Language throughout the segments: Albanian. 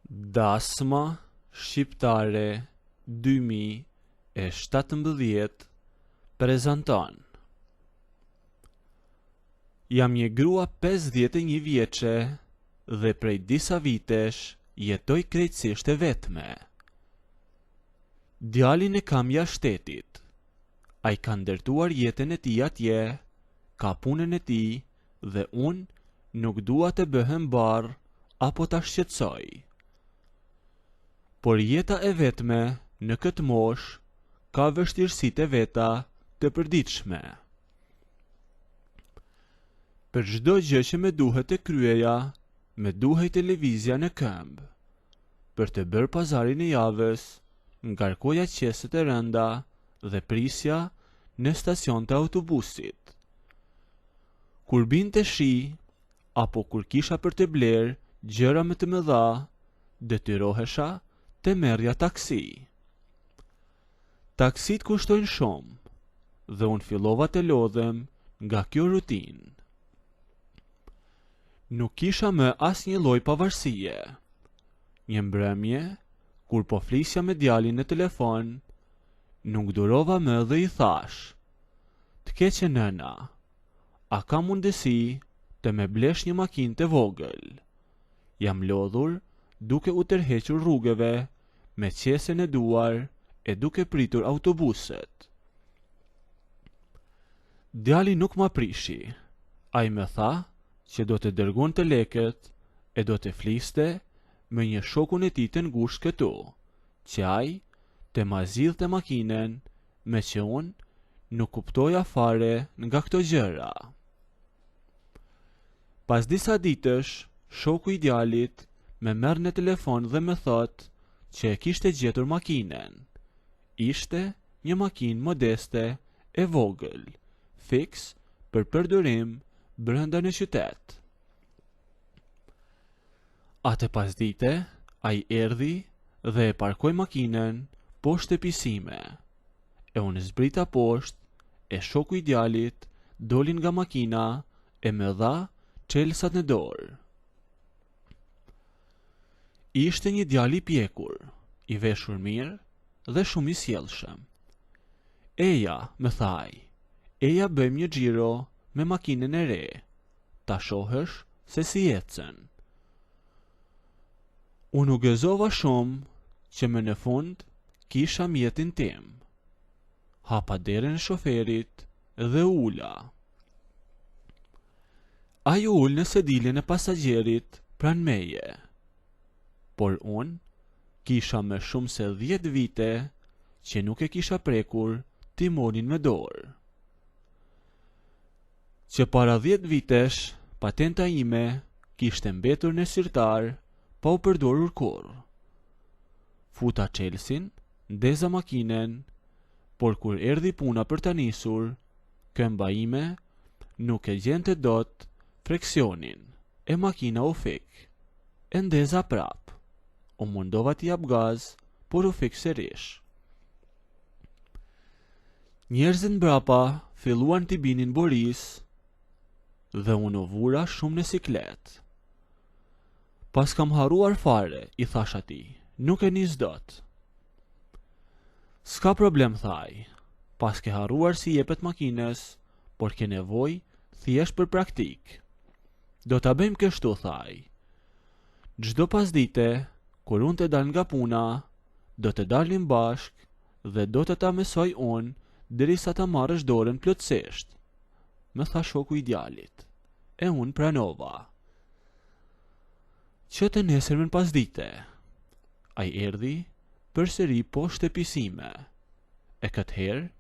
Dasma Shqiptare 2017 prezanton. Jam një grua 51 vjeçe dhe prej disa vitesh jetoj krejtësisht e vetme. Djalin e kam jashtë shtetit. Ai ka ndërtuar jetën e tij atje, ka punën e tij dhe unë nuk dua të bëhem barr apo ta shqetësoj. Por jeta e vetme në këtë moshë ka vështirësitë e veta të përditshme. Për çdo gjë që më duhet të kryeja, më duhej televizja në këmbë. Për të bërë pazarin e javës, ngarkoja qeset e rënda dhe prisja në stacion të autobusit. Kur binte shi, apo kur kisha për të blerë gjëra më të mëdha, detyrohesha të merrja taksi. Taksit kushtojnë shumë dhe unë fillova të lodhem nga kjo rutinë. Nuk kisha më asnjë lloj pavarësie. Një mbrëmje, kur po flisja me djalin në telefon, nuk durova më dhe i thash: "Të keqe nëna, a ka mundësi të më blesh një makinë të vogël? Jam lodhur duke u tërhequr rrugëve me qesen e duar e duke pritur autobuset." Djali nuk ma prishi. Ai më tha që do të dërgon të lekët e do të fliste me një shokun e tij të ngushtë këtu, që ai të ma zgjidhte makinën, me që unë nuk kuptoja fare nga këto gjëra. Pas disa ditësh, shoku i djalit më merr në telefon dhe më thot që e kishte gjetur makinën. Ishte një makinë modeste e vogël, fiks për përdorim brenda në qytet. Atë pasdite, ai erdhi dhe e parkoi makinën poshtë shtëpisë time. E unë zbrita poshtë, e shoku i djalit doli nga makina e më dha çelsat në dorë. Ishte një djalë i pjekur, i veshur mirë dhe shumë i sjellshëm. "Eja," më tha ai, "eja bëjmë një xhiro me makinën e re. Ta shohësh se si ecën." Unë u gëzova shumë që më në fund kisha mjetin tim. Hapa derën e shoferit dhe ula. Ai u ul në sediljen e pasagjerit pranë meje. Por unë kisha më shumë se 10 vite që nuk e kisha prekur timonin me dorë. Që para 10 vitesh, patenta ime kishte mbetur në sirtar pa u përdorur kurrë. Futa çelsin, ndeza makinën, por kur erdhi puna për ta nisur, këmba ime nuk e gjente dot freksionin e makina u fik. E ndeza prap. U mundova t'i jap gaz, por u fik sërish. Njerëzit mbrapa filluan t'i binin boris dhe unë u vura shumë në siklet. Pas kam harruar fare, i thash atij, "Nuk e nis dot." "S'ka problem," thaj, "pas ke harruar si jepet makinës, por ke nevojë thjesht për praktik." "Do ta bëjmë kështu," thaj. "Çdo pasdite, kur unë të dal nga puna, do të dalim bashk dhe do të ta mësoj unë derisa ta marrësh dorën plotësisht," më tha shoku i djalit. E unë pranova. Që të nesërmen pasdite, ai erdhi përsëri poshtë shtëpisë ime. E këtë herë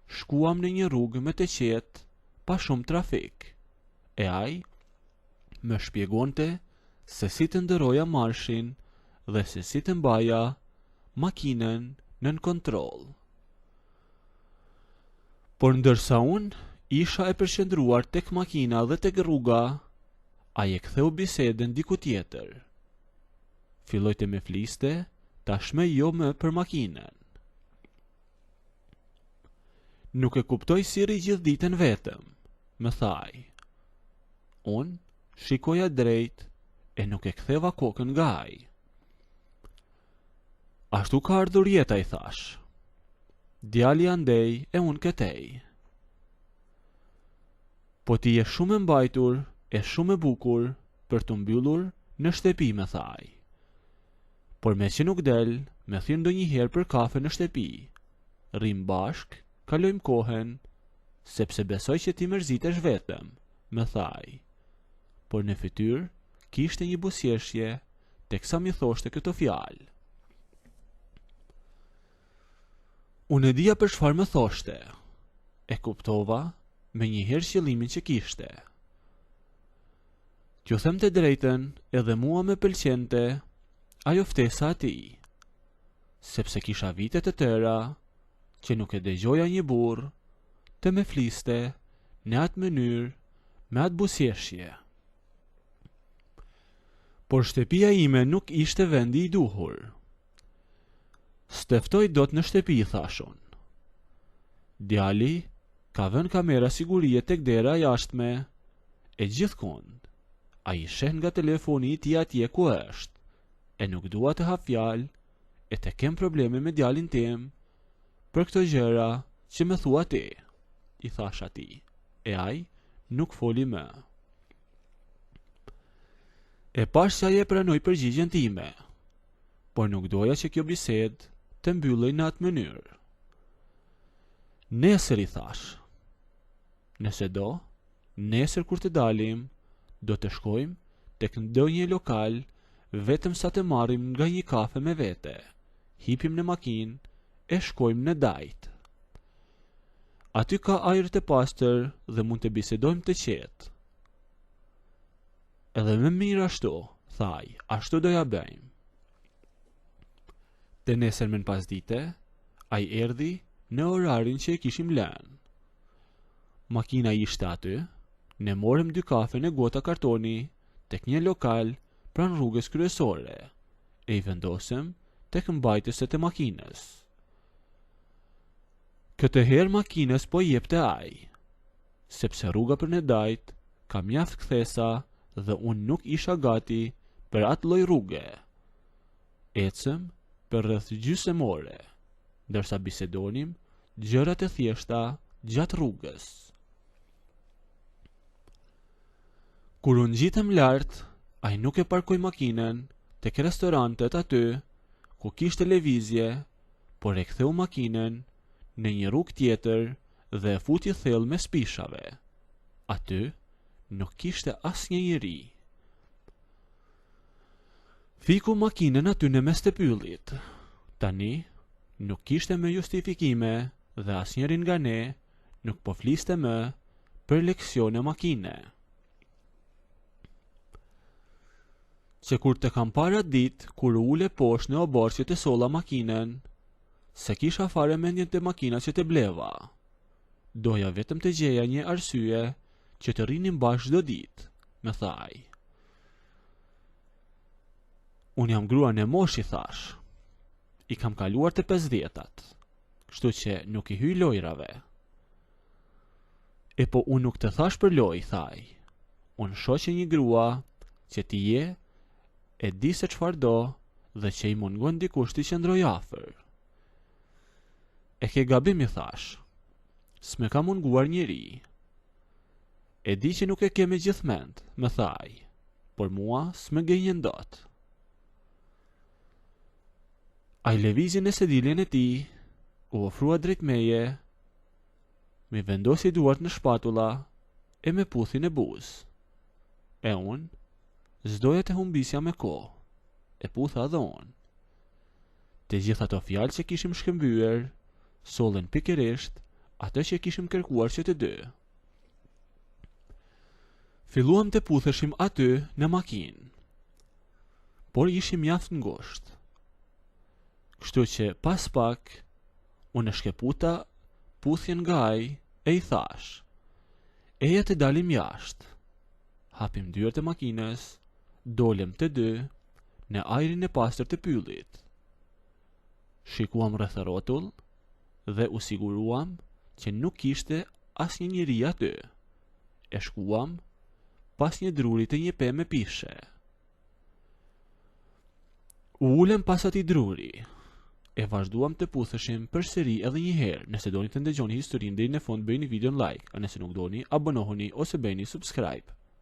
shkuam në një rrugë më të qetë, pa shumë trafik. E ai më shpjegonte se si të ndëroja marshin dhe se si të mbaja makinën nën kontroll. Por ndërsa unë isha e përqendruar tek makina dhe tek rruga, ai e ktheu bisedën diku tjetër. Filloi të më fliste, tashmë jo më për makinën. "Nuk e kuptoj si rri gjithë ditën vetëm," më thaj. Unë shikoja drejt e nuk e ktheva kokën nga ai. Ashtu ka ardhur jeta, i thash. Djali andej e unë këtej. Po ti je shumë e mbajtur, e shumë e bukur për të mbyllur në shtëpi, me thaj. Por me që nuk del, me thirr ndonjëherë për kafe në shtëpi. Rrim bashk, kalojmë kohën, sepse besoj që ti mërzitesh vetëm, me thaj. Por në fytyrë kishte një buzëqeshje teksa mi thoshte këtë fjalë. Unë e dija për çfarë më thoshte. E kuptova me njëherë qëllimin që kishte. T'ju them të drejtën, edhe mua me pëlqente ajo ftesa atij, sepse kisha vite të tëra që nuk e dëgjoja një burr të me fliste në atë mënyrë, me atë buzëqeshje. Por shtëpia ime nuk ishte vendi i duhur. S'teftoj dot në shtëpi, thashun. Djali ka vënë kamera sigurie tek dera jashtme e gjithkund. Ai sheh nga telefoni i tij atje ku është, e nuk dua të ha fjalë e të kem probleme me djalin tim për këto gjëra që më thua ti, i thash atij, e ai nuk foli më. E pash se ai e pranoi përgjigjen time, por nuk doja që kjo bisedë të mbyllej në atë mënyrë. Nesër, i thash. Nëse do, nesër kur të dalim, do të shkojmë tek ndonjë lokal vetëm sa të marrim nga një kafe me vete, hipim në makinë e shkojmë në dajt. Aty ka ajër të pastër dhe mund të bisedojmë të qetë. Edhe më mirë ashtu, thaj, ashtu doja bëjmë. Të nesërmen pasdite, ai erdhi në orarin që e kishim lënë. Makina ishte aty, ne morëm 2 kafe në gota kartoni tek një lokal pranë rrugës kryesore, e i vendosëm tek mbajtëset e makinës. Këtë herë makinës po jepte ai, sepse rruga për në dajt ka mjaft kthesa dhe unë nuk isha gati për atë lloj rruge. Ecëm për rreth gjysmë ore, ndërsa bisedonim gjërat e thjeshta gjatë rrugës. Kur unë gjitëm lart, ai nuk e parkoi makinën tek restorantet aty ku kishte lëvizje, por e ktheu makinën në një rrugë tjetër dhe e futi thellë mes pishave. Aty nuk kishte asnjë njeri. Fiku makinën aty në mes të pyllit. Tani nuk kishte më justifikime dhe asnjëri nga ne nuk po fliste më për leksione makine. Që kur të kam para dit, kur ule poshtë në obor që të solla makinën, se kisha fare mendjen të makina që të bleva. Doja vetëm të gjeja një arsye që të rinim bashkë çdo ditë, me thaj. Unë jam grua në mosh, i thash. I kam kaluar të 50-at, kështu që nuk i hyj lojrave. E po unë nuk të thash për loj, thaj. Unë shoh që një grua që ti je e di se çfarë do dhe që i mungon dikush t'i qëndroj afër. E ke gabim, i thash. S'me ka munguar njeri. E di që nuk e ke me gjithmend, me thaj, por mua s'me gënjen dot. Ai lëvizi në sediljen e tij, u ofrua drejt meje, me vendosi duart në shpatulla e me puthi në buzë. E unë s'doja të humbisja me kohë, e putha edhe unë. Të gjitha ato fjalë që kishim shkëmbyer, sollen pikërisht atë që kishim kërkuar që të dy. Filluam të putheshim aty në makinë, por ishim mjaft ngushtë. Kështu që pas pak, unë shkeputa puthjen nga ai e i thash, eja të dalim jashtë. Hapim dyert e makinës, dolem të dy në ajrin e pastër të pyllit. Shikuam rreth rrotull dhe u siguruam që nuk kishte asnjë njeri aty. E shkuam pas një druri të një pemë pishe. U ulem pas atij druri. E vazhduam të putheshim përsëri edhe një herë. Nëse doni të ndëgjoni historinë deri në fund, bëjini videon like, a nëse nuk doni, abonohuni ose bëjini subscribe.